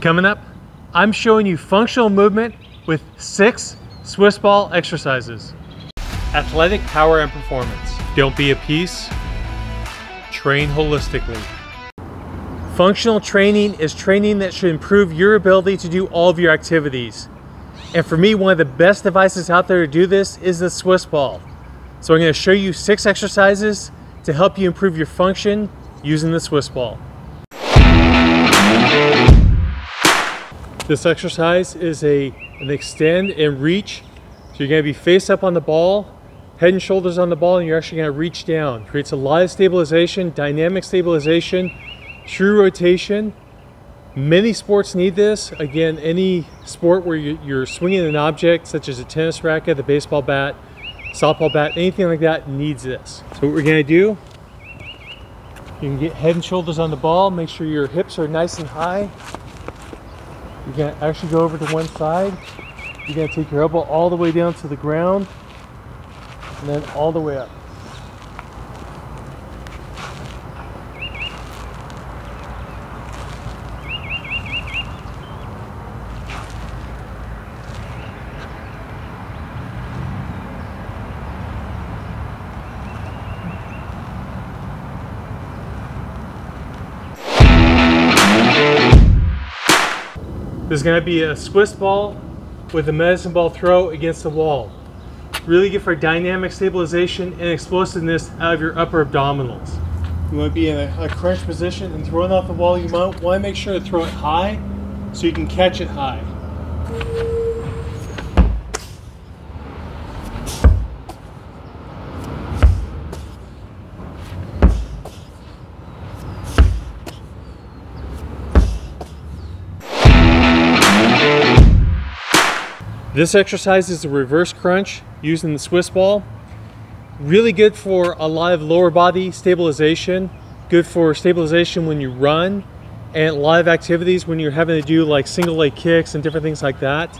Coming up, I'm showing you functional movement with 6 Swiss ball exercises. Athletic power and performance. Don't be a piece, train holistically. Functional training is training that should improve your ability to do all of your activities. And for me, one of the best devices out there to do this is the Swiss ball. So I'm going to show you 6 exercises to help you improve your function using the Swiss ball. This exercise is an extend and reach. So you're going to be face up on the ball, head and shoulders on the ball, and you're actually going to reach down. Creates a lot of stabilization, dynamic stabilization, true rotation. Many sports need this. Again, any sport where you're swinging an object, such as a tennis racket, the baseball bat, softball bat, anything like that needs this. So what we're going to do, you can get head and shoulders on the ball, make sure your hips are nice and high. You're going to actually go over to one side. You're going to take your elbow all the way down to the ground and then all the way up. This is going to be a Swiss ball with a medicine ball throw against the wall. Really good for dynamic stabilization and explosiveness out of your upper abdominals. You want to be in a crunch position and throwing off the wall. You want to make sure to throw it high so you can catch it high. This exercise is a reverse crunch using the Swiss ball. Really good for a lot of lower body stabilization, good for stabilization when you run, and a lot of activities when you're having to do like single leg kicks and different things like that.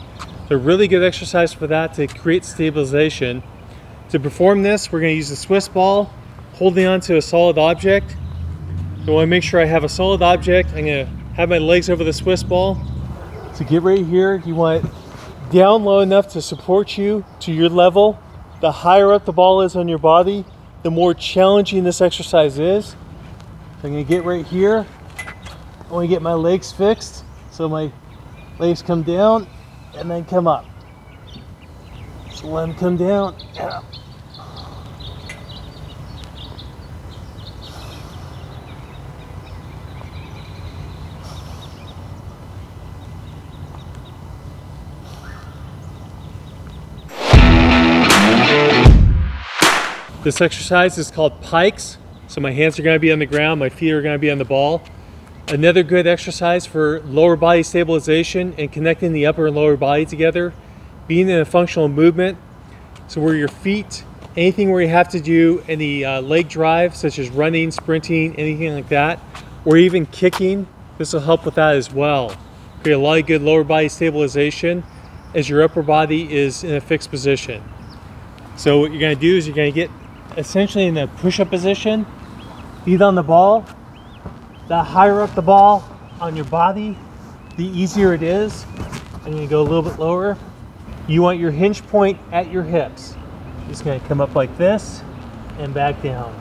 So really good exercise for that to create stabilization. To perform this, we're going to use the Swiss ball, holding on to a solid object. So I want to make sure I have a solid object. I'm going to have my legs over the Swiss ball. So get right here, you want down low enough to support you to your level. The higher up the ball is on your body, the more challenging this exercise is. So I'm going to get right here. I want to get my legs fixed so my legs come down and then come up. So let them come down and up. This exercise is called Pikes. So my hands are going to be on the ground, my feet are going to be on the ball. Another good exercise for lower body stabilization and connecting the upper and lower body together. Being in a functional movement. So where your feet, anything where you have to do any leg drive, such as running, sprinting, anything like that, or even kicking, this will help with that as well. Create a lot of good lower body stabilization as your upper body is in a fixed position. So what you're going to do is you're going to get essentially in a push-up position, feet on the ball. The higher up the ball on your body, the easier it is. I'm going to go a little bit lower. You want your hinge point at your hips. Just going to come up like this and back down.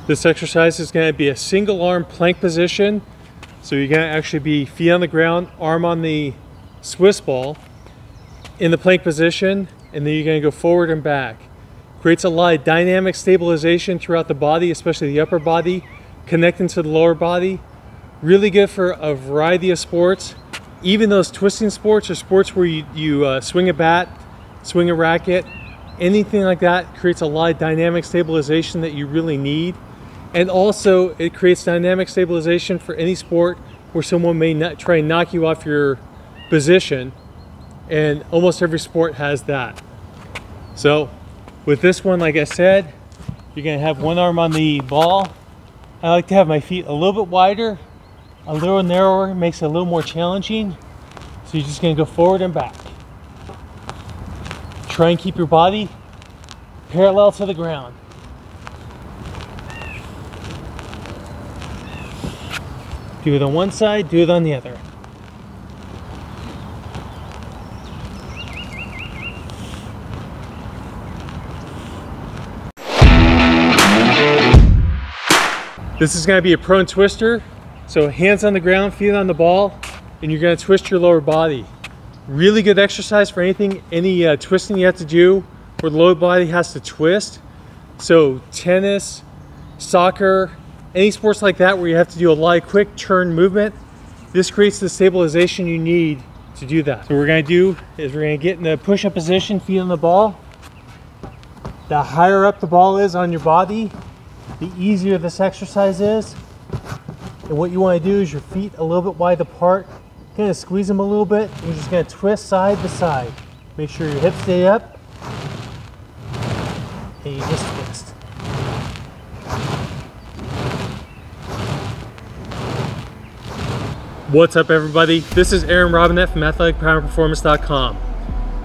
This exercise is going to be a single arm plank position. So you're going to actually be feet on the ground, arm on the Swiss ball in the plank position, and then you're going to go forward and back. Creates a lot of dynamic stabilization throughout the body, especially the upper body, connecting to the lower body. Really good for a variety of sports. Even those twisting sports or sports where you swing a bat, swing a racket, anything like that creates a lot of dynamic stabilization that you really need. And also it creates dynamic stabilization for any sport where someone may not try and knock you off your position, and almost every sport has that. So with this one, like I said, you're going to have one arm on the ball. I like to have my feet a little bit wider a little narrower makes it a little more challenging. So you're just gonna go forward and back. Try and keep your body parallel to the ground. Do it on one side, do it on the other. This is going to be a prone twister. So hands on the ground, feet on the ball, and you're going to twist your lower body. Really good exercise for any twisting you have to do where the lower body has to twist. So tennis, soccer, any sports like that where you have to do a lot of quick turn movement, this creates the stabilization you need to do that. So what we're going to do is we're going to get in the push-up position, feet on the ball. The higher up the ball is on your body, the easier this exercise is. And what you want to do is your feet a little bit wide apart, kind of squeeze them a little bit, and you're just going to twist side to side. Make sure your hips stay up, and you just twist. What's up everybody? This is Aaron Robinette from athleticpowerperformance.com.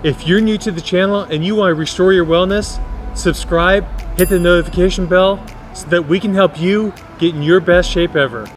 If you're new to the channel and you want to restore your wellness, subscribe, hit the notification bell so that we can help you get in your best shape ever.